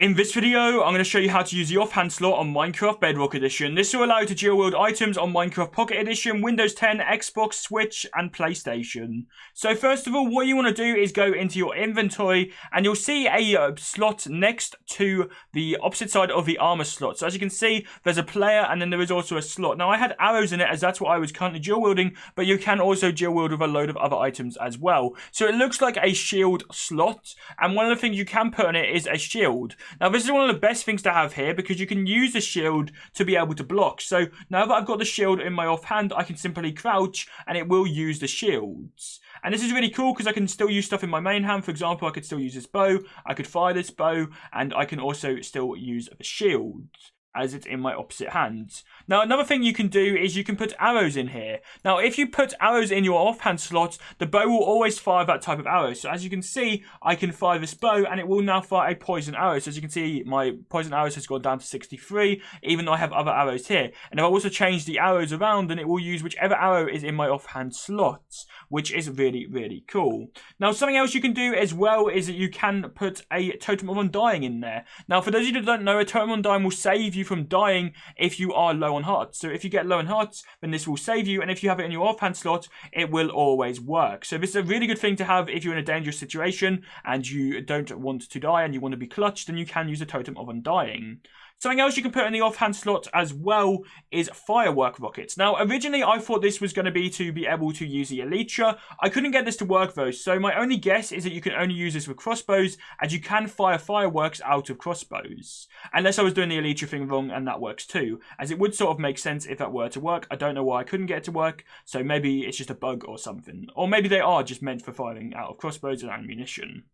In this video, I'm going to show you how to use the offhand slot on Minecraft Bedrock Edition. This will allow you to dual-wield items on Minecraft Pocket Edition, Windows 10, Xbox, Switch, and PlayStation. So first of all, what you want to do is go into your inventory, and you'll see a slot next to the opposite side of the armor slot. So as you can see, there's a player, and then there is also a slot. Now, I had arrows in it, as that's what I was currently dual-wielding, but you can also dual-wield with a load of other items as well. So it looks like a shield slot, and one of the things you can put on it is a shield. Now, this is one of the best things to have here because you can use the shield to be able to block. So now that I've got the shield in my offhand, I can simply crouch and it will use the shields. And this is really cool because I can still use stuff in my main hand. For example, I could still use this bow, I could fire this bow, and I can also still use the shield as it's in my opposite hand. Now, another thing you can do is you can put arrows in here. Now, if you put arrows in your offhand slot, the bow will always fire that type of arrow. So as you can see, I can fire this bow and it will now fire a poison arrow. So as you can see, my poison arrows has gone down to 63, even though I have other arrows here. And I've also changed the arrows around and it will use whichever arrow is in my offhand slot, which is really, really cool. Now, something else you can do as well is that you can put a Totem of Undying in there. Now, for those of you that don't know, a Totem of Undying will save you from dying if you are low on hearts. So if you get low on hearts, then this will save you, and if you have it in your offhand slot, it will always work. So this is a really good thing to have if you're in a dangerous situation and you don't want to die and you want to be clutched, then you can use a Totem of Undying. Something else you can put in the offhand slot as well is firework rockets. Now, originally I thought this was going to be able to use the elytra. I couldn't get this to work though, so my only guess is that you can only use this with crossbows, as you can fire fireworks out of crossbows. Unless I was doing the elytra thing wrong, and that works too, as it would sort of make sense if that were to work. I don't know why I couldn't get it to work, so maybe it's just a bug or something. Or maybe they are just meant for firing out of crossbows and ammunition.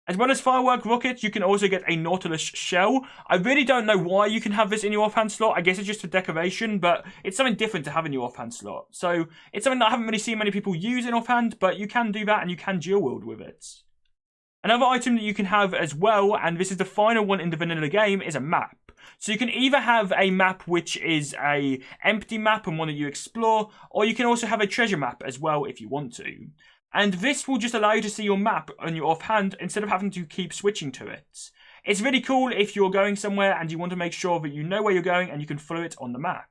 As well as firework rockets, you can also get a Nautilus shell. I really don't know why you can have this in your offhand slot. I guess it's just for decoration, but it's something different to have in your offhand slot. So it's something that I haven't really seen many people use in offhand, but you can do that and you can dual wield with it. Another item that you can have as well, and this is the final one in the vanilla game, is a map. So you can either have a map which is a empty map and one that you explore, or you can also have a treasure map as well if you want to. And this will just allow you to see your map on your offhand instead of having to keep switching to it. It's really cool if you're going somewhere and you want to make sure that you know where you're going and you can follow it on the map.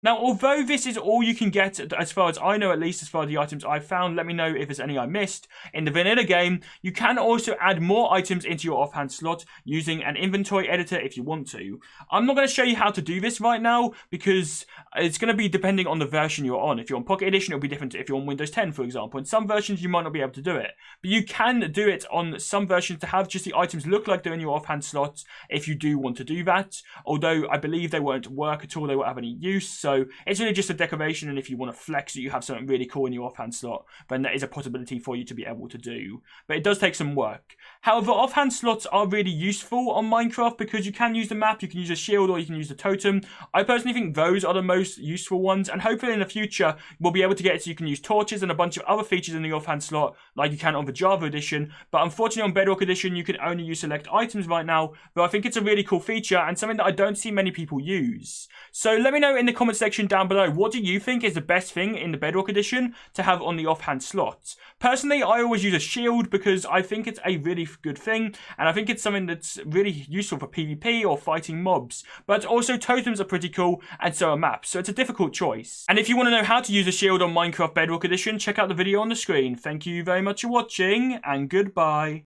Now, although this is all you can get, as far as I know, at least as far as the items I've found, let me know if there's any I missed. In the vanilla game, you can also add more items into your offhand slot using an inventory editor if you want to. I'm not going to show you how to do this right now because it's going to be depending on the version you're on. If you're on Pocket Edition, it'll be different if you're on Windows 10, for example. In some versions, you might not be able to do it. But you can do it on some versions to have just the items look like they're in your offhand slot if you do want to do that. Although I believe they won't work at all, they won't have any use. So it's really just a decoration, and if you want to flex that you have something really cool in your offhand slot, then that is a possibility for you to be able to do. But it does take some work. However, offhand slots are really useful on Minecraft because you can use the map, you can use a shield, or you can use the totem. I personally think those are the most useful ones, and hopefully in the future we'll be able to get it so you can use torches and a bunch of other features in the offhand slot like you can on the Java edition. But unfortunately on Bedrock edition you can only use select items right now, but I think it's a really cool feature and something that I don't see many people use. So let me know in the comment section down below, what do you think is the best thing in the Bedrock edition to have on the offhand slot? Personally, I always use a shield because I think it's a really good thing, and I think it's something that's really useful for PvP or fighting mobs. But also totems are pretty cool, and so are maps, so it's a difficult choice. And if you want to know how to use a shield on Minecraft Bedrock edition, check out the video on the screen. Thank you very much for watching, and goodbye.